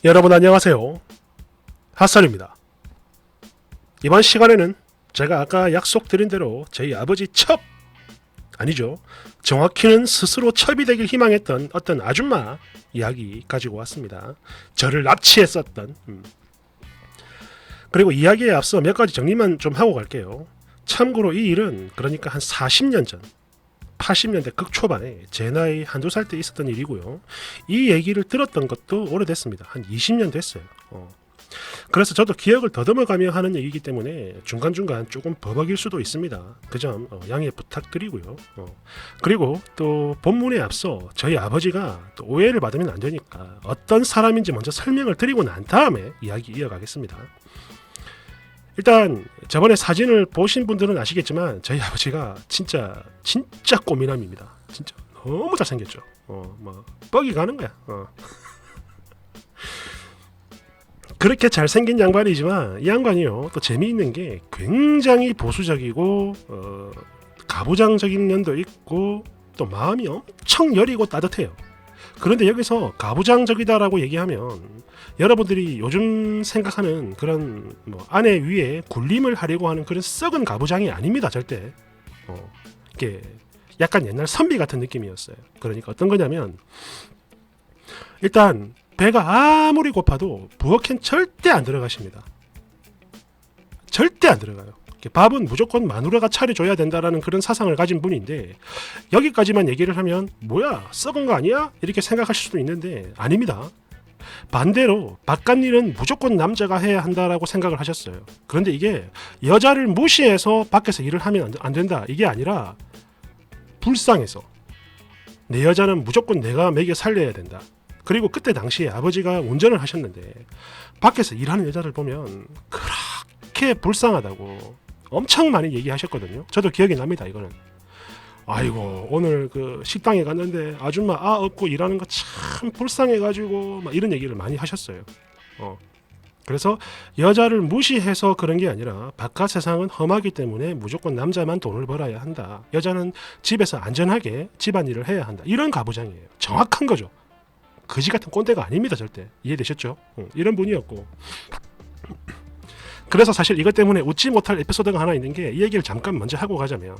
여러분 안녕하세요. 핫설입니다. 이번 시간에는 제가 아까 약속드린 대로 저희 아버지 첩 아니죠. 정확히는 스스로 첩이 되길 희망했던 어떤 아줌마 이야기 가지고 왔습니다. 저를 납치했었던 그리고 이야기에 앞서 몇 가지 정리만 좀 하고 갈게요. 참고로 이 일은 그러니까 한 40년 전 80년대 극초반에 제 나이 한두 살 때 있었던 일이고요. 이 얘기를 들었던 것도 오래됐습니다. 한 20년 됐어요. 그래서 저도 기억을 더듬어가며 하는 얘기이기 때문에 중간중간 조금 버벅일 수도 있습니다. 그 점 양해 부탁드리고요. 그리고 또 본문에 앞서 저희 아버지가 또 오해를 받으면 안 되니까 어떤 사람인지 먼저 설명을 드리고 난 다음에 이야기 이어가겠습니다. 일단 저번에 사진을 보신 분들은 아시겠지만 저희 아버지가 진짜 꼬미남입니다. 진짜 너무 잘생겼죠. 뭐 뻑이 가는 거야. 그렇게 잘생긴 양반이지만 이 양반이요 또 재미있는 게 굉장히 보수적이고 가부장적인 면도 있고 또 마음이 엄청 여리고 따뜻해요. 그런데 여기서 가부장적이다라고 얘기하면 여러분들이 요즘 생각하는 그런 뭐 아내 위에 군림을 하려고 하는 그런 썩은 가부장이 아닙니다. 절대. 이게 약간 옛날 선비 같은 느낌이었어요. 그러니까 어떤 거냐면 일단 배가 아무리 고파도 부엌엔 절대 안 들어가십니다. 절대 안 들어가요. 밥은 무조건 마누라가 차려줘야 된다라는 그런 사상을 가진 분인데 여기까지만 얘기를 하면 뭐야 썩은 거 아니야? 이렇게 생각하실 수도 있는데 아닙니다. 반대로 바깥일은 무조건 남자가 해야 한다라고 생각을 하셨어요. 그런데 이게 여자를 무시해서 밖에서 일을 하면 안 된다 이게 아니라 불쌍해서 내 여자는 무조건 내가 먹여 살려야 된다. 그리고 그때 당시에 아버지가 운전을 하셨는데 밖에서 일하는 여자를 보면 그렇게 불쌍하다고 엄청 많이 얘기하셨거든요. 저도 기억이 납니다. 이거는 아이고 오늘 그 식당에 갔는데 아줌마 없고 일하는 거 참 불쌍해가지고 막 이런 얘기를 많이 하셨어요. 그래서 여자를 무시해서 그런 게 아니라 바깥 세상은 험하기 때문에 무조건 남자만 돈을 벌어야 한다. 여자는 집에서 안전하게 집안일을 해야 한다. 이런 가부장이에요. 정확한 거죠. 거지 같은 꼰대가 아닙니다. 절대. 이해되셨죠? 이런 분이었고 그래서 사실 이것 때문에 웃지 못할 에피소드가 하나 있는 게 이 얘기를 잠깐 먼저 하고 가자면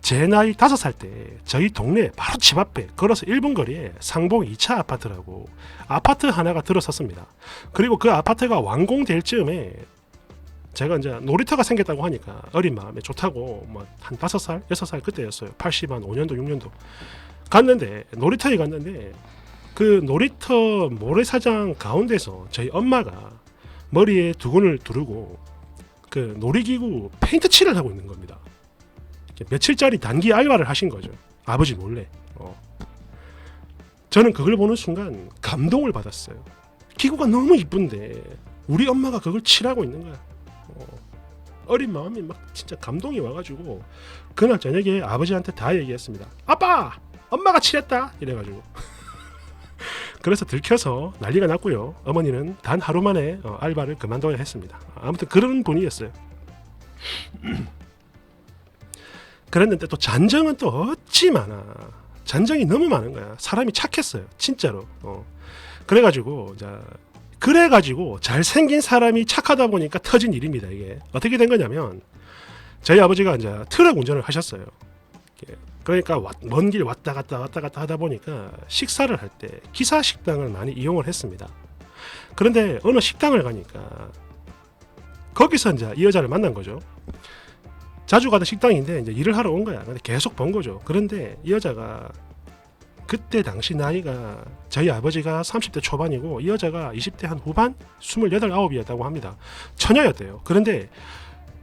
제 나이 5살 때 저희 동네 바로 집 앞에 걸어서 1분 거리에 상봉 2차 아파트라고 아파트 하나가 들어섰습니다. 그리고 그 아파트가 완공될 즈음에 제가 이제 놀이터가 생겼다고 하니까 어린 마음에 좋다고 뭐 한 5살, 6살 그때였어요. 80한 5년도, 6년도 갔는데 놀이터에 갔는데 그 놀이터 모래사장 가운데서 저희 엄마가 머리에 두건을 두르고 그 놀이기구 페인트 칠을 하고 있는 겁니다. 며칠짜리 단기 알바를 하신 거죠. 아버지 몰래. 저는 그걸 보는 순간 감동을 받았어요. 기구가 너무 이쁜데 우리 엄마가 그걸 칠하고 있는 거야. 어린 마음이 막 진짜 감동이 와가지고 그날 저녁에 아버지한테 다 얘기했습니다. 아빠! 엄마가 칠했다! 이래가지고 그래서 들켜서 난리가 났고요. 어머니는 단 하루 만에 알바를 그만둬야 했습니다. 아무튼 그런 분이었어요. 그랬는데 또 잔정은 또 어찌 많아. 잔정이 너무 많은 거야. 사람이 착했어요. 진짜로. 그래가지고 잘생긴 사람이 착하다 보니까 터진 일입니다. 이게 어떻게 된 거냐면 저희 아버지가 이제 트럭 운전을 하셨어요. 그러니까 먼 길 왔다 갔다 하다 보니까 식사를 할 때 기사 식당을 많이 이용을 했습니다. 그런데 어느 식당을 가니까 거기서 이제 이 여자를 만난 거죠. 자주 가던 식당인데 이제 일을 하러 온 거야. 근데 계속 본 거죠. 그런데 이 여자가 그때 당시 나이가 저희 아버지가 30대 초반이고 이 여자가 20대 한 후반 28, 9이었다고 합니다. 처녀였대요. 그런데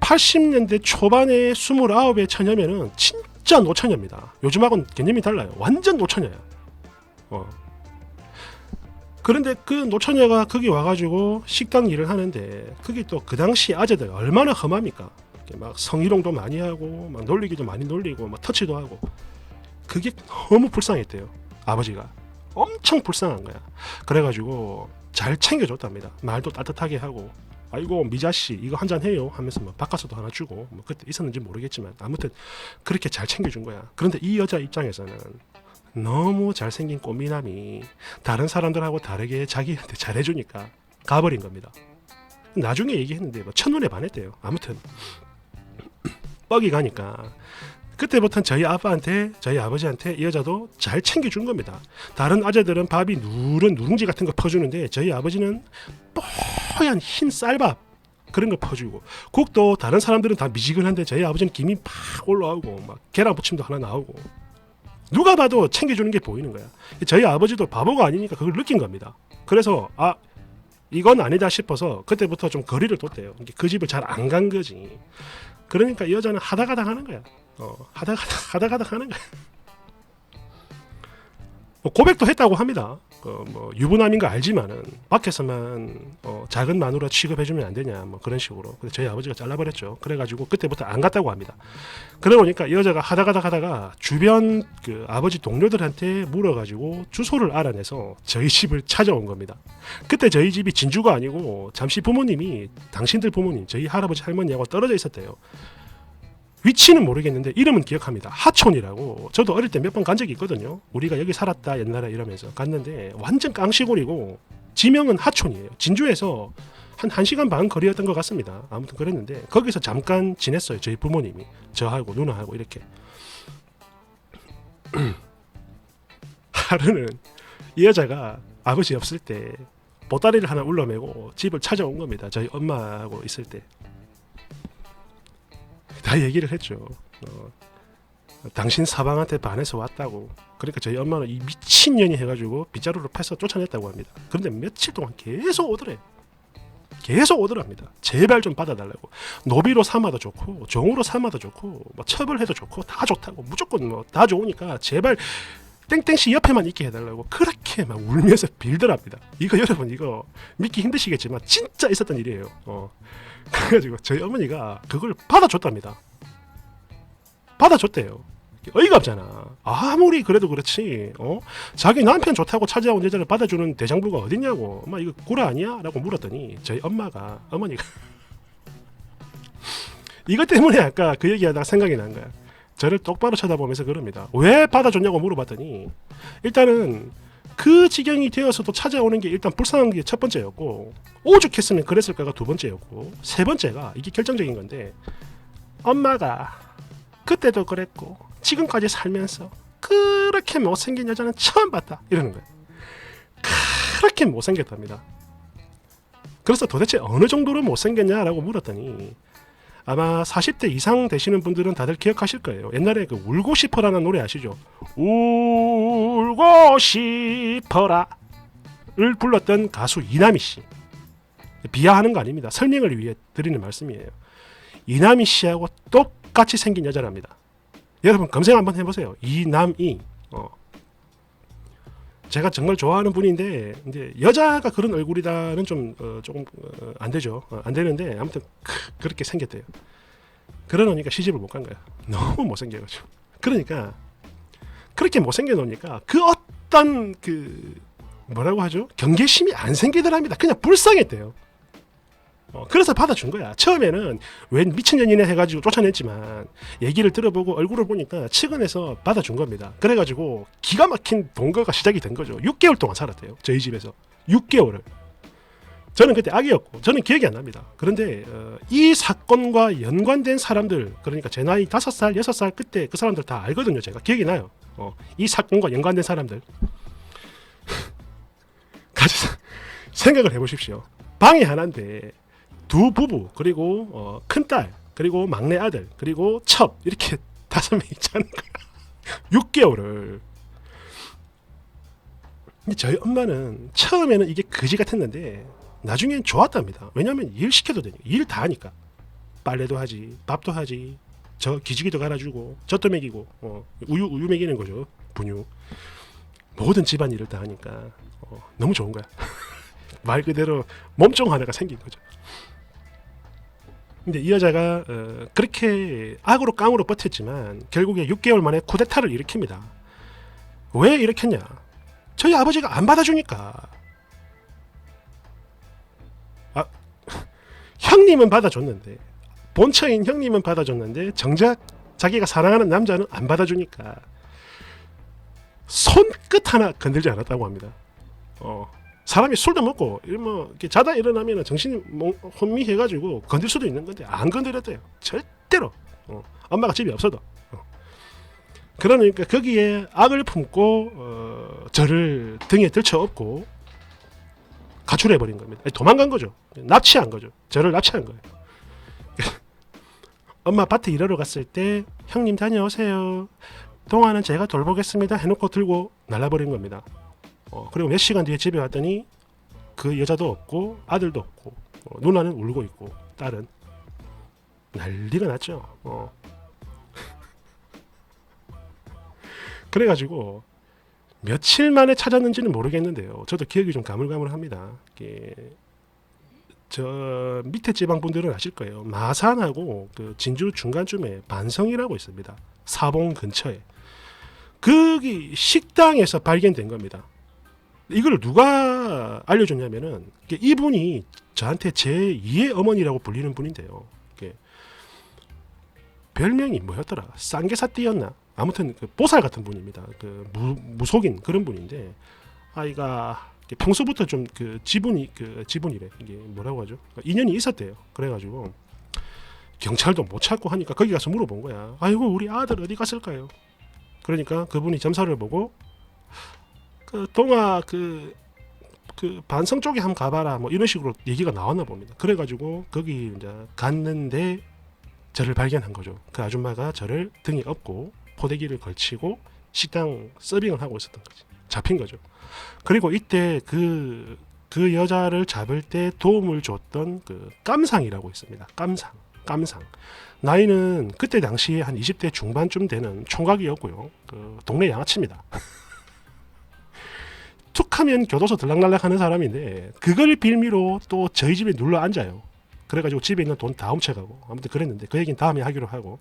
80년대 초반에 29의 처녀면은 진짜 노처녀입니다. 요즘하고는 개념이 달라요. 완전 노처녀야. 그런데 그 노처녀가 거기 와가지고 식당 일을 하는데 그게 또 그 당시 아재들 얼마나 험합니까? 막 성희롱도 많이 하고 막 놀리기도 많이 놀리고 막 터치도 하고 그게 너무 불쌍했대요. 아버지가 엄청 불쌍한 거야. 그래가지고 잘 챙겨줬답니다. 말도 따뜻하게 하고 아이고 미자씨 이거 한잔 해요 하면서 막 바꿔서도 하나 주고 뭐 그때 있었는지 모르겠지만 아무튼 그렇게 잘 챙겨준 거야. 그런데 이 여자 입장에서는 너무 잘생긴 꽃미남이 다른 사람들하고 다르게 자기한테 잘해주니까 가버린 겁니다. 나중에 얘기했는데 뭐 첫눈에 반했대요. 아무튼 뻑이 가니까 그때부터는 저희 아빠한테 저희 아버지한테 이 여자도 잘 챙겨준 겁니다. 다른 아재들은 밥이 누른 누룽지 같은 거 퍼주는데 저희 아버지는 뽀얀 흰 쌀밥 그런 거 퍼주고, 국도 다른 사람들은 다 미지근한데 저희 아버지는 김이 팍 올라오고 막 계란 부침도 하나 나오고, 누가 봐도 챙겨주는 게 보이는 거야. 저희 아버지도 바보가 아니니까 그걸 느낀 겁니다. 그래서 이건 아니다 싶어서 그때부터 좀 거리를 뒀대요. 그 집을 잘 안 간 거지. 그러니까 이 여자는 하다가다 하는 거야. 하다가다 하는 거야. 뭐 고백도 했다고 합니다. 뭐 유부남인 거 알지만은 밖에서만 작은 마누라 취급해주면 안 되냐 뭐 그런 식으로. 근데 저희 아버지가 잘라버렸죠. 그래가지고 그때부터 안 갔다고 합니다. 그러고 보니까 이 여자가 하다가 주변 그 아버지 동료들한테 물어가지고 주소를 알아내서 저희 집을 찾아온 겁니다. 그때 저희 집이 진주가 아니고 잠시 부모님이 당신들 부모님 저희 할아버지 할머니하고 떨어져 있었대요. 위치는 모르겠는데 이름은 기억합니다. 하촌이라고. 저도 어릴 때 몇 번 간 적이 있거든요. 우리가 여기 살았다 옛날에 이러면서 갔는데 완전 깡시골이고 지명은 하촌이에요. 진주에서 한 1시간 반 거리였던 것 같습니다. 아무튼 그랬는데 거기서 잠깐 지냈어요. 저희 부모님이 저하고 누나하고 이렇게. 하루는 이 여자가 아버지 없을 때 보따리를 하나 울러매고 집을 찾아온 겁니다. 저희 엄마하고 있을 때. 다 얘기를 했죠. 당신 사방한테 반해서 왔다고. 그러니까 저희 엄마는 이 미친년이 해가지고 빗자루로 패서 쫓아냈다고 합니다. 그런데 며칠 동안 계속 오더래. 계속 오더랍니다. 제발 좀 받아달라고. 노비로 삼아도 좋고 종으로 삼아도 좋고 뭐 처벌해도 좋고 다 좋다고. 무조건 뭐 다 좋으니까 제발 땡땡씨 옆에만 있게 해달라고 그렇게 막 울면서 빌더랍니다. 이거 여러분 이거 믿기 힘드시겠지만 진짜 있었던 일이에요. 그래가지고 저희 어머니가 그걸 받아줬답니다. 받아줬대요. 어이가 없잖아. 아무리 그래도 그렇지 자기 남편 좋다고 찾아온 여자를 받아주는 대장부가 어딨냐고. 엄마 이거 구라 아니야? 라고 물었더니 저희 어머니가 이것 때문에 아까 그 얘기하다가 생각이 난 거야. 저를 똑바로 쳐다보면서 그럽니다. 왜 받아줬냐고 물어봤더니 일단은 그 지경이 되어서도 찾아오는 게 일단 불쌍한 게 첫 번째였고, 오죽했으면 그랬을까가 두 번째였고, 세 번째가 이게 결정적인 건데, 엄마가 그때도 그랬고 지금까지 살면서 그렇게 못생긴 여자는 처음 봤다 이러는 거예요. 그렇게 못생겼답니다. 그래서 도대체 어느 정도로 못생겼냐라고 물었더니 아마 40대 이상 되시는 분들은 다들 기억하실 거예요. 옛날에 그 울고 싶어라는 노래 아시죠? 울고 싶어라를 불렀던 가수 이남희 씨. 비하하는 거 아닙니다. 설명을 위해 드리는 말씀이에요. 이남희 씨하고 똑같이 생긴 여자랍니다. 여러분 검색 한번 해보세요. 이남희. 제가 정말 좋아하는 분인데 이제 여자가 그런 얼굴이다는 좀 조금 안 되죠. 안 되는데 아무튼 그렇게 생겼대요. 그러니까 시집을 못 간 거야. 너무 못생겨가지고. 그러니까 그렇게 못생겨 놓으니까 그 어떤 그 뭐라고 하죠? 경계심이 안 생기더랍니다. 그냥 불쌍했대요. 그래서 받아준 거야. 처음에는 웬 미친년이네 해가지고 쫓아냈지만 얘기를 들어보고 얼굴을 보니까 측은해서 받아준 겁니다. 그래가지고 기가 막힌 동거가 시작이 된 거죠. 6개월 동안 살았대요. 저희 집에서 6개월을. 저는 그때 아기였고 저는 기억이 안 납니다. 그런데 이 사건과 연관된 사람들, 그러니까 제 나이 5살, 6살 그때 그 사람들 다 알거든요. 제가 기억이 나요. 이 사건과 연관된 사람들 같이 생각을 해보십시오. 방이 하나인데 두 부부 그리고 큰딸 그리고 막내 아들 그리고 첩 이렇게 5명이 있자는 거야. 6개월을. 근데 저희 엄마는 처음에는 이게 거지 같았는데 나중엔 좋았답니다. 왜냐하면 일 시켜도 되니까. 일 다 하니까. 빨래도 하지, 밥도 하지, 저 기저귀도 갈아주고, 젖도 먹이고, 우유 먹이는 거죠. 분유. 모든 집안일을 다 하니까 너무 좋은 거야. 말 그대로 몸종 하나가 생긴 거죠. 근데 이 여자가 그렇게 악으로 깡으로 버텼지만 결국에 6개월 만에 쿠데타를 일으킵니다. 왜 일으켰냐? 저희 아버지가 안 받아주니까. 형님은 받아줬는데, 본처인 형님은 받아줬는데 정작 자기가 사랑하는 남자는 안 받아주니까 손끝 하나 건들지 않았다고 합니다. 사람이 술도 먹고 이렇게 자다 일어나면 정신이 혼미해가지고 건들 수도 있는 건데 안 건드렸대요. 절대로. 엄마가 집에 없어도. 그러니까 거기에 악을 품고 저를 등에 들쳐업고 가출해버린 겁니다. 아니, 도망간 거죠. 납치한 거죠. 저를 납치한 거예요. 엄마 밭에 일하러 갔을 때 형님 다녀오세요. 동안은 제가 돌보겠습니다 해놓고 들고 날라버린 겁니다. 그리고 몇 시간 뒤에 집에 왔더니 그 여자도 없고 아들도 없고 누나는 울고 있고 딸은 난리가 났죠. 그래가지고 며칠 만에 찾았는지는 모르겠는데요. 저도 기억이 좀 가물가물합니다. 저 밑에 지방 분들은 아실 거예요. 마산하고 그 진주 중간쯤에 반성이라고 있습니다. 사봉 근처에. 거기 식당에서 발견된 겁니다. 이걸 누가 알려줬냐면은 이분이 저한테 제2의 어머니라고 불리는 분인데요. 별명이 뭐였더라? 쌍계사띠였나? 아무튼 그 보살 같은 분입니다. 그 무속인 그런 분인데 아이가 평소부터 좀 그 지분이래. 이게 뭐라고 하죠? 인연이 있었대요. 그래가지고 경찰도 못 찾고 하니까 거기 가서 물어본 거야. 아이고 우리 아들 어디 갔을까요? 그러니까 그분이 점사를 보고 그 동아 그 반성 쪽에 한번 가봐라 뭐 이런 식으로 얘기가 나왔나 봅니다. 그래가지고 거기 이제 갔는데 저를 발견한 거죠. 그 아줌마가 저를 등에 업고 포대기를 걸치고 식당 서빙을 하고 있었던 거지. 잡힌 거죠. 그리고 이때 그 여자를 잡을 때 도움을 줬던 그 깜상이라고 있습니다. 깜상. 나이는 그때 당시에 한 20대 중반쯤 되는 총각이었고요. 그 동네 양아치입니다. 툭하면 교도소 들락날락 하는 사람인데 그걸 빌미로 또 저희 집에 눌러 앉아요. 그래가지고 집에 있는 돈 다 훔쳐가고 아무튼 그랬는데 그 얘기는 다음에 하기로 하고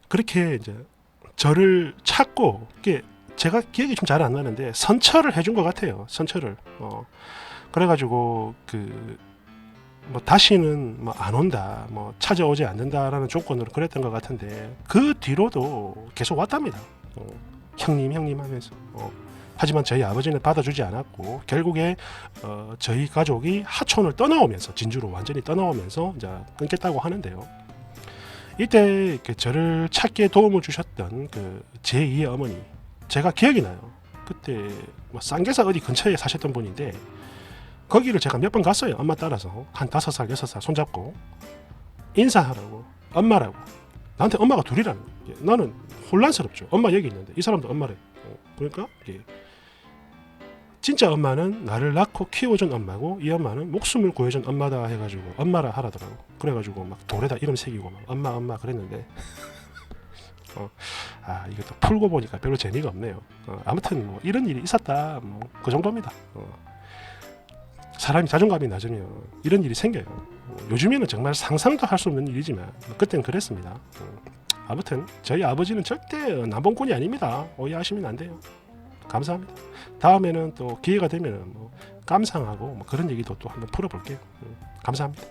그렇게 이제 저를 찾고 이게 제가 기억이 좀 잘 안 나는데 선처를 해준 것 같아요. 선처를. 그래가지고 뭐 다시는 뭐 안 온다, 뭐 찾아오지 않는다라는 조건으로 그랬던 것 같은데 그 뒤로도 계속 왔답니다. 형님 하면서. 하지만 저희 아버지는 받아주지 않았고 결국에 저희 가족이 하촌을 떠나오면서 진주로 완전히 떠나오면서 이제 끊겠다고 하는데요. 이때 저를 찾기에 도움을 주셨던 그 제2의 어머니 제가 기억이 나요. 그때 뭐 쌍계사 어디 근처에 사셨던 분인데 거기를 제가 몇 번 갔어요. 엄마 따라서 한 5살 6살 손잡고 인사하라고 엄마라고 나한테 엄마가 둘이라는 거예요. 나는 혼란스럽죠. 엄마 여기 있는데 이 사람도 엄마래. 그러니까 진짜 엄마는 나를 낳고 키워준 엄마고 이 엄마는 목숨을 구해준 엄마다 해가지고 엄마라 하라더라고. 그래가지고 막 돌에다 이름 새기고 막 엄마 그랬는데 이것도 풀고 보니까 별로 재미가 없네요. 아무튼 뭐 이런 일이 있었다 뭐 그 정도입니다. 사람이 자존감이 낮으면 이런 일이 생겨요. 요즘에는 정말 상상도 할 수 없는 일이지만 그때는 그랬습니다. 아무튼 저희 아버지는 절대 남봉꾼이 아닙니다. 오해하시면 안 돼요. 감사합니다. 다음에는 또 기회가 되면 뭐 깜상하고 뭐 그런 얘기도 또 한번 풀어볼게요. 감사합니다.